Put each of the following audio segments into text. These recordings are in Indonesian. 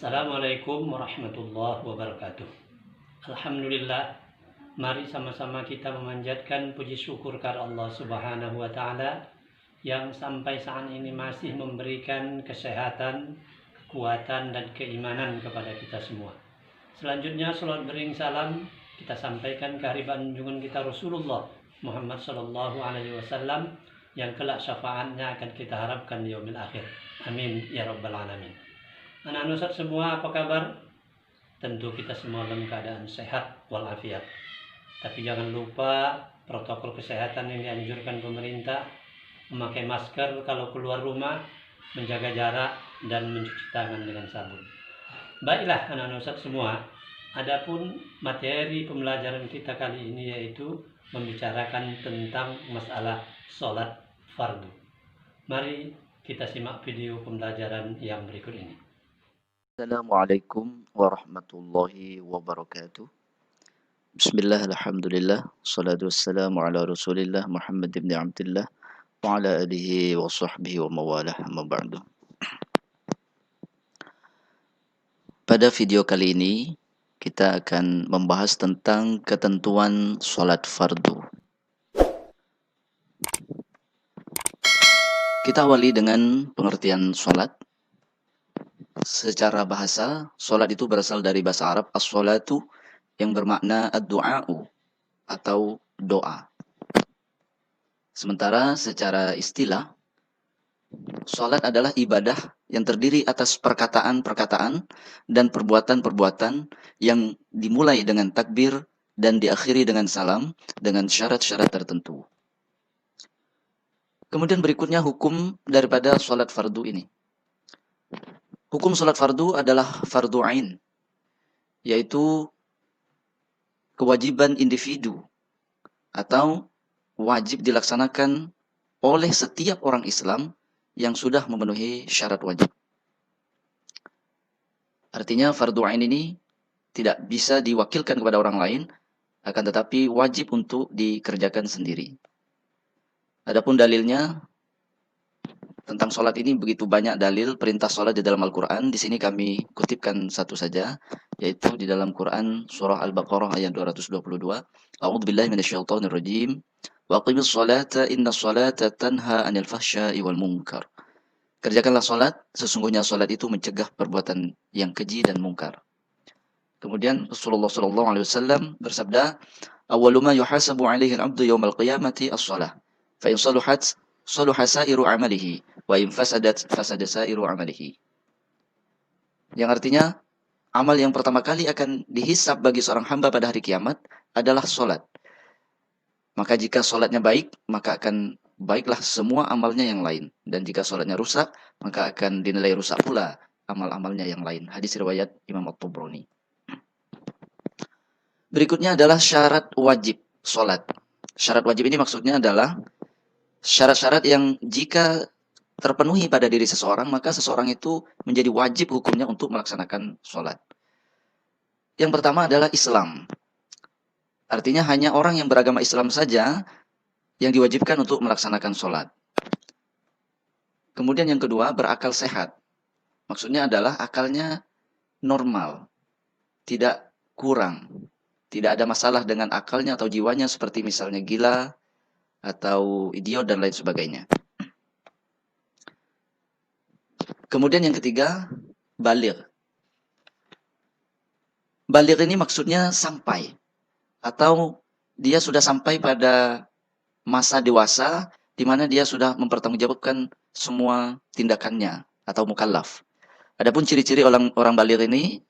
Assalamualaikum warahmatullahi wabarakatuh. Alhamdulillah, mari sama-sama kita memanjatkan puji syukur kepada Allah Subhanahu wa taala yang sampai saat ini masih memberikan kesehatan, kekuatan dan keimanan kepada kita semua. Selanjutnya salat bering salam kita sampaikan ke hariban junjungan kita Rasulullah Muhammad sallallahu alaihi wasallam yang kelak syafaatnya akan kita harapkan di yaumil akhir. Amin ya rabbal alamin. Anak-anak Ustaz semua apa kabar? Tentu kita semua dalam keadaan sehat walafiat. Tapi jangan lupa protokol kesehatan yang dianjurkan pemerintah, memakai masker kalau keluar rumah, menjaga jarak dan mencuci tangan dengan sabun. Baiklah anak-anak Ustaz semua, adapun materi pembelajaran kita kali ini yaitu membicarakan tentang masalah sholat fardu. Mari kita simak video pembelajaran yang berikut ini. Assalamualaikum warahmatullahi wabarakatuh. Bismillah, alhamdulillah, salatu wassalamu ala rasulillah Muhammad ibn Abdullah wa ala alihi wa sahbihi wa mawalah, amma ba'du. Pada video kali ini kita akan membahas tentang ketentuan sholat fardu. Kita awali dengan pengertian sholat. Secara bahasa, sholat itu berasal dari bahasa Arab as-sholatu yang bermakna ad-du'a'u atau doa. Sementara secara istilah, sholat adalah ibadah yang terdiri atas perkataan-perkataan dan perbuatan-perbuatan yang dimulai dengan takbir dan diakhiri dengan salam dengan syarat-syarat tertentu. Kemudian berikutnya hukum daripada sholat fardu ini. Hukum sholat fardu adalah fardu ain, yaitu kewajiban individu atau wajib dilaksanakan oleh setiap orang Islam yang sudah memenuhi syarat wajib. Artinya fardu ain ini tidak bisa diwakilkan kepada orang lain, akan tetapi wajib untuk dikerjakan sendiri. Adapun dalilnya tentang sholat ini begitu banyak dalil perintah sholat di dalam Al-Quran. Di sini kami kutipkan satu saja, yaitu di dalam Quran surah Al-Baqarah ayat 222. A'udzubillahi minasyaitonirrajim. Wa aqimis sholata inna sholata tanha 'anil fahsya'i wal munkar. Kerjakanlah sholat, sesungguhnya sholat itu mencegah perbuatan yang keji dan mungkar. Kemudian Rasulullah sallallahu alaihi wasallam bersabda, "Awwalu ma yuhasabu 'alaihi al-'abdu yaumal qiyamati as-shalah. Fa in saluhat saluha sa'iru 'amalihi wa in fasadat fasada sa'iru 'amalihi." Yang artinya, amal yang pertama kali akan dihisab bagi seorang hamba pada hari kiamat adalah sholat. Maka jika sholatnya baik, maka akan baiklah semua amalnya yang lain. Dan jika sholatnya rusak, maka akan dinilai rusak pula amal-amalnya yang lain. Hadis riwayat Imam At-Tabrani. Berikutnya adalah syarat wajib sholat. Syarat wajib ini maksudnya adalah syarat-syarat yang jika terpenuhi pada diri seseorang, maka seseorang itu menjadi wajib hukumnya untuk melaksanakan sholat. Yang pertama adalah Islam. Artinya hanya orang yang beragama Islam saja yang diwajibkan untuk melaksanakan sholat. Kemudian yang kedua, berakal sehat. Maksudnya adalah akalnya normal, tidak kurang, tidak ada masalah dengan akalnya atau jiwanya seperti misalnya gila atau idiot dan lain sebagainya. Kemudian yang ketiga, baligh. Baligh ini maksudnya sampai, atau dia sudah sampai pada masa dewasa di mana dia sudah mempertanggungjawabkan semua tindakannya atau mukallaf. Adapun ciri-ciri orang baligh ini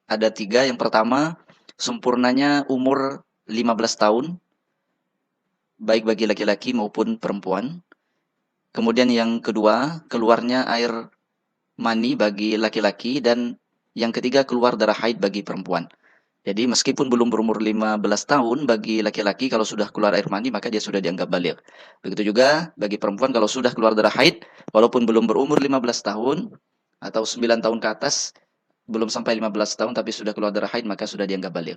ada 3. Yang pertama, sempurnanya umur 15 tahun, baik bagi laki-laki maupun perempuan. Kemudian yang kedua, keluarnya air mani bagi laki-laki, dan yang ketiga, keluar darah haid bagi perempuan. Jadi meskipun belum berumur 15 tahun bagi laki-laki, kalau sudah keluar air mani maka dia sudah dianggap baligh. Begitu juga bagi perempuan, kalau sudah keluar darah haid walaupun belum berumur 15 tahun atau 9 tahun ke atas, belum sampai 15 tahun tapi sudah keluar darah haid, maka sudah dianggap baligh.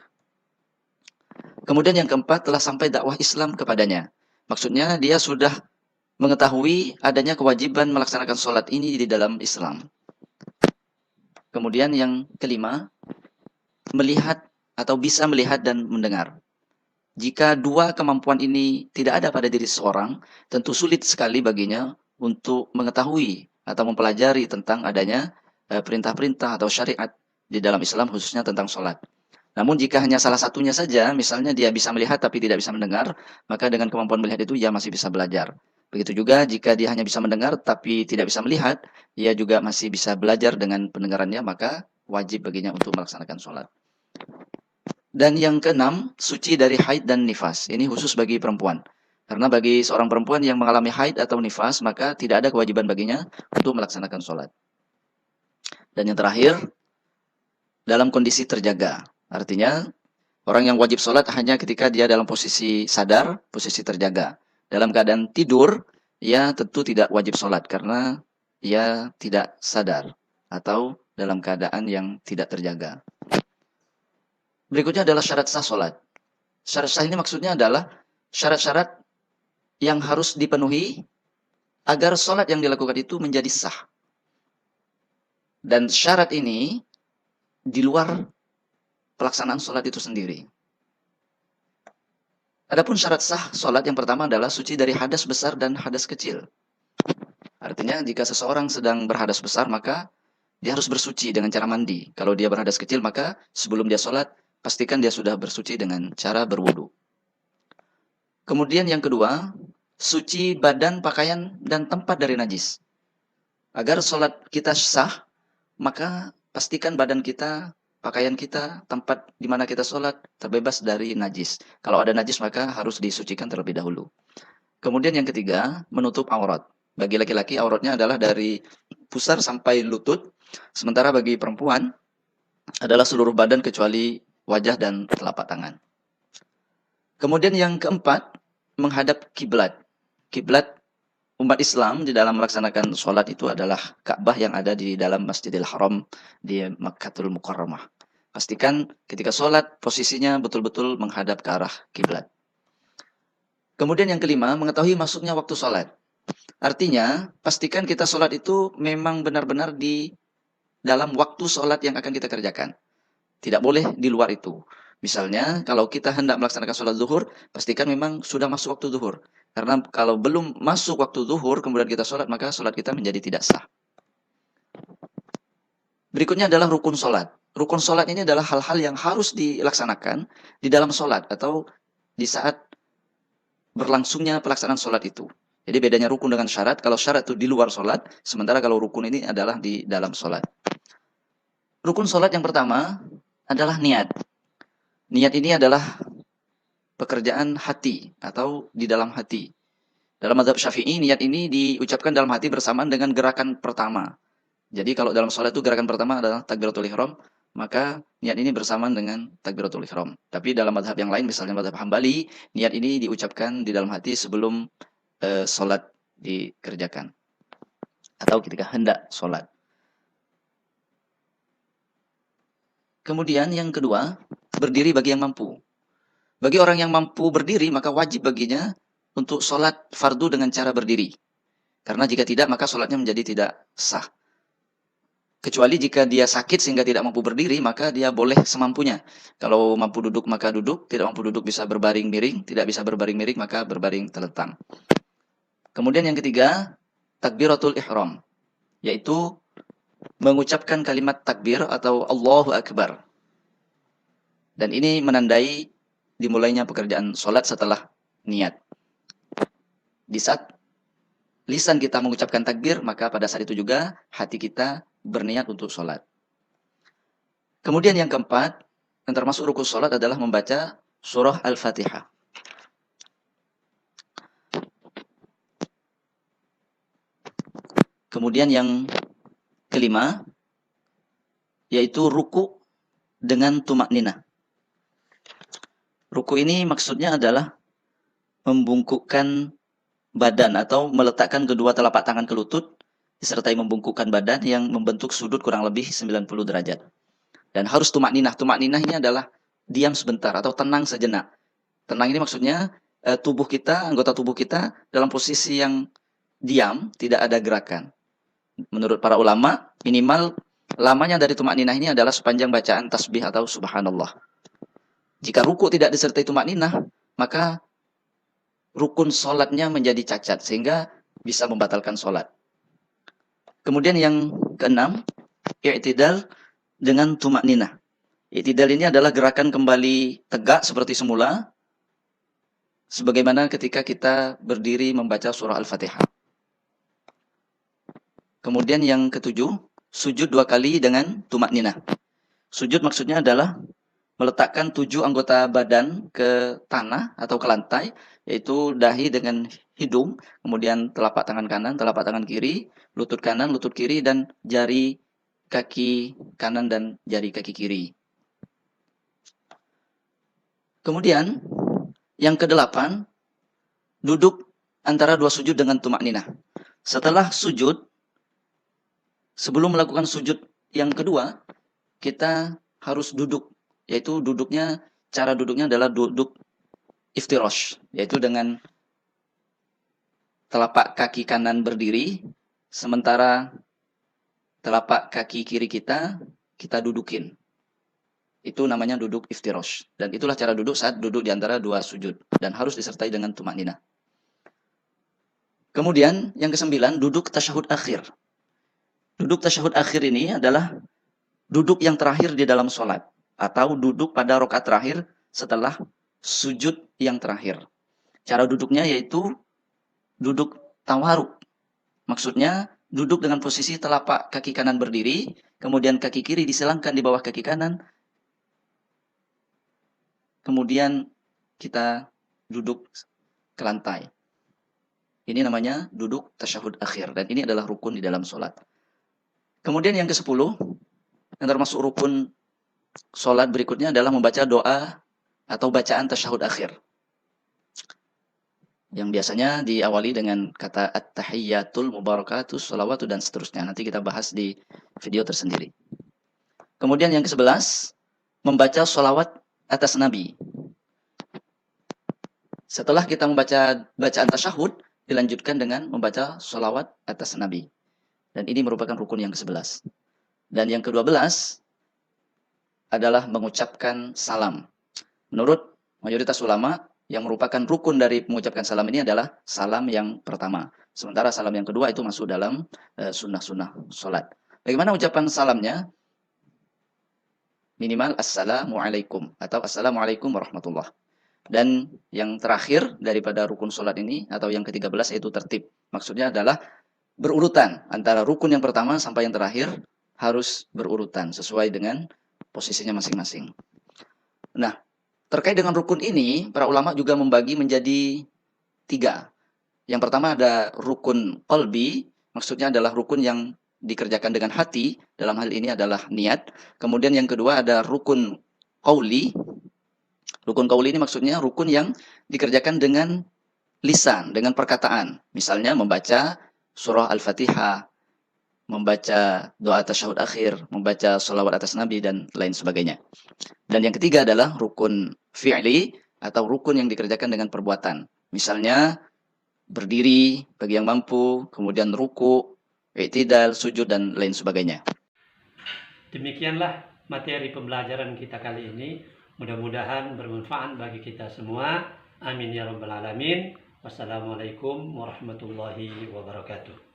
Kemudian yang keempat, telah sampai dakwah Islam kepadanya. Maksudnya dia sudah mengetahui adanya kewajiban melaksanakan sholat ini di dalam Islam. Kemudian yang kelima, melihat atau bisa melihat dan mendengar. Jika dua kemampuan ini tidak ada pada diri seseorang, tentu sulit sekali baginya untuk mengetahui atau mempelajari tentang adanya perintah-perintah atau syariat di dalam Islam, khususnya tentang sholat. Namun jika hanya salah satunya saja, misalnya dia bisa melihat tapi tidak bisa mendengar, maka dengan kemampuan melihat itu ia masih bisa belajar. Begitu juga jika dia hanya bisa mendengar tapi tidak bisa melihat, ia juga masih bisa belajar dengan pendengarannya, maka wajib baginya untuk melaksanakan sholat. Dan yang keenam, suci dari haid dan nifas. Ini khusus bagi perempuan. Karena bagi seorang perempuan yang mengalami haid atau nifas, maka tidak ada kewajiban baginya untuk melaksanakan sholat. Dan yang terakhir, dalam kondisi terjaga. Artinya, orang yang wajib sholat hanya ketika dia dalam posisi sadar, posisi terjaga. Dalam keadaan tidur, ia tentu tidak wajib sholat karena ia tidak sadar atau dalam keadaan yang tidak terjaga. Berikutnya adalah syarat sah sholat. Syarat sah ini maksudnya adalah syarat-syarat yang harus dipenuhi agar sholat yang dilakukan itu menjadi sah. Dan syarat ini di luar pelaksanaan sholat itu sendiri. Adapun syarat sah sholat yang pertama adalah suci dari hadas besar dan hadas kecil. Artinya jika seseorang sedang berhadas besar, maka dia harus bersuci dengan cara mandi. Kalau dia berhadas kecil, maka sebelum dia sholat, pastikan dia sudah bersuci dengan cara berwudu. Kemudian yang kedua, suci badan, pakaian, dan tempat dari najis. Agar sholat kita sah, maka pastikan badan kita, pakaian kita, tempat di mana kita sholat terbebas dari najis. Kalau ada najis maka harus disucikan terlebih dahulu. Kemudian yang ketiga, menutup aurat. Bagi laki-laki auratnya adalah dari pusar sampai lutut, sementara bagi perempuan adalah seluruh badan kecuali wajah dan telapak tangan. Kemudian yang keempat, menghadap kiblat. Kiblat umat Islam di dalam melaksanakan sholat itu adalah Ka'bah yang ada di dalam Masjidil Haram di Makkatul Mukarramah. Pastikan ketika sholat posisinya betul-betul menghadap ke arah kiblat. Kemudian yang kelima, mengetahui masuknya waktu sholat. Artinya, pastikan kita sholat itu memang benar-benar di dalam waktu sholat yang akan kita kerjakan. Tidak boleh di luar itu. Misalnya, kalau kita hendak melaksanakan sholat zuhur, pastikan memang sudah masuk waktu zuhur. Karena kalau belum masuk waktu zuhur, kemudian kita sholat, maka sholat kita menjadi tidak sah. Berikutnya adalah rukun sholat. Rukun sholat ini adalah hal-hal yang harus dilaksanakan di dalam sholat atau di saat berlangsungnya pelaksanaan sholat itu. Jadi bedanya rukun dengan syarat. Kalau syarat itu di luar sholat, sementara kalau rukun ini adalah di dalam sholat. Rukun sholat yang pertama adalah niat. Niat ini adalah pekerjaan hati atau di dalam hati. Dalam mazhab Syafi'i, niat ini diucapkan dalam hati bersamaan dengan gerakan pertama. Jadi kalau dalam sholat itu gerakan pertama adalah takbiratul ihram, maka niat ini bersamaan dengan takbiratul ihram. Tapi dalam mazhab yang lain, misalnya mazhab Hambali, niat ini diucapkan di dalam hati sebelum sholat dikerjakan. Atau ketika hendak sholat. Kemudian yang kedua, berdiri bagi yang mampu. Bagi orang yang mampu berdiri, maka wajib baginya untuk sholat fardu dengan cara berdiri. Karena jika tidak, maka sholatnya menjadi tidak sah. Kecuali jika dia sakit sehingga tidak mampu berdiri, maka dia boleh semampunya. Kalau mampu duduk, maka duduk. Tidak mampu duduk bisa berbaring miring. Tidak bisa berbaring miring, maka berbaring telentang. Kemudian yang ketiga, takbiratul ihram. Yaitu mengucapkan kalimat takbir atau Allahu Akbar. Dan ini menandai dimulainya pekerjaan sholat setelah niat. Di saat lisan kita mengucapkan takbir, maka pada saat itu juga hati kita berniat untuk sholat. Kemudian yang keempat, yang termasuk rukun sholat adalah membaca surah Al-Fatihah. Kemudian yang kelima, yaitu ruku dengan tumakninah. Ruku ini maksudnya adalah membungkukkan badan atau meletakkan kedua telapak tangan ke lutut, disertai membungkukkan badan yang membentuk sudut kurang lebih 90 derajat. Dan harus tumakninah. Tumakninah ini adalah diam sebentar atau tenang sejenak. Tenang ini maksudnya tubuh kita, anggota tubuh kita dalam posisi yang diam, tidak ada gerakan. Menurut para ulama, minimal lamanya dari tumakninah ini adalah sepanjang bacaan tasbih atau subhanallah. Jika ruku tidak disertai tumakninah, maka rukun sholatnya menjadi cacat, sehingga bisa membatalkan sholat. Kemudian yang keenam, i'tidal dengan tumakninah. I'tidal ini adalah gerakan kembali tegak seperti semula, sebagaimana ketika kita berdiri membaca surah Al-Fatihah. Kemudian yang ketujuh, sujud 2 kali dengan tumakninah. Sujud maksudnya adalah meletakkan 7 anggota badan ke tanah atau ke lantai, yaitu dahi dengan hidung, kemudian telapak tangan kanan, telapak tangan kiri, lutut kanan, lutut kiri, dan jari kaki kanan dan jari kaki kiri. Kemudian yang kedelapan, duduk antara 2 sujud dengan tumakninah. Setelah sujud, sebelum melakukan sujud yang kedua, kita harus duduk, yaitu cara duduknya adalah duduk iftirosh, yaitu dengan telapak kaki kanan berdiri, sementara telapak kaki kiri kita dudukin. Itu namanya duduk iftirosh. Dan itulah cara duduk saat duduk di antara 2 sujud. Dan harus disertai dengan tumakninah. Kemudian yang ke-9, duduk tasyahud akhir. Duduk tasyahud akhir ini adalah duduk yang terakhir di dalam sholat. Atau duduk pada rakaat terakhir setelah sujud yang terakhir. Cara duduknya yaitu duduk tawaruk. Maksudnya duduk dengan posisi telapak kaki kanan berdiri, kemudian kaki kiri diselangkan di bawah kaki kanan, kemudian kita duduk ke lantai. Ini namanya duduk tasyahud akhir, dan ini adalah rukun di dalam sholat. Kemudian yang ke-10, yang termasuk rukun sholat berikutnya adalah membaca doa atau bacaan tasyahud akhir, yang biasanya diawali dengan kata at-tahiyyatul mubarakatus sholawatu dan seterusnya. Nanti kita bahas di video tersendiri. Kemudian yang ke-11, membaca sholawat atas Nabi. Setelah kita membaca bacaan tasyahud, dilanjutkan dengan membaca sholawat atas Nabi. Dan ini merupakan rukun yang ke-11. Dan yang ke-12 adalah mengucapkan salam. Menurut mayoritas ulama, yang merupakan rukun dari mengucapkan salam ini adalah salam yang pertama. Sementara salam yang kedua itu masuk dalam sunnah-sunnah sholat. Bagaimana ucapan salamnya? Minimal assalamualaikum atau assalamualaikum warahmatullah. Dan yang terakhir daripada rukun sholat ini atau yang ke-13 yaitu tertib. Maksudnya adalah berurutan antara rukun yang pertama sampai yang terakhir harus berurutan sesuai dengan posisinya masing-masing. Nah, terkait dengan rukun ini, para ulama juga membagi menjadi 3. Yang pertama ada rukun qalbi, maksudnya adalah rukun yang dikerjakan dengan hati, dalam hal ini adalah niat. Kemudian yang kedua ada rukun qauli. Rukun qauli ini maksudnya rukun yang dikerjakan dengan lisan, dengan perkataan. Misalnya membaca surah Al-Fatihah, membaca doa tasyahud akhir, membaca sholawat atas Nabi, dan lain sebagainya. Dan yang ketiga adalah rukun fi'li atau rukun yang dikerjakan dengan perbuatan. Misalnya berdiri bagi yang mampu, kemudian ruku, i'tidal, sujud, dan lain sebagainya. Demikianlah materi pembelajaran kita kali ini. Mudah-mudahan bermanfaat bagi kita semua. Amin ya rabbal alamin. Wassalamualaikum warahmatullahi wabarakatuh.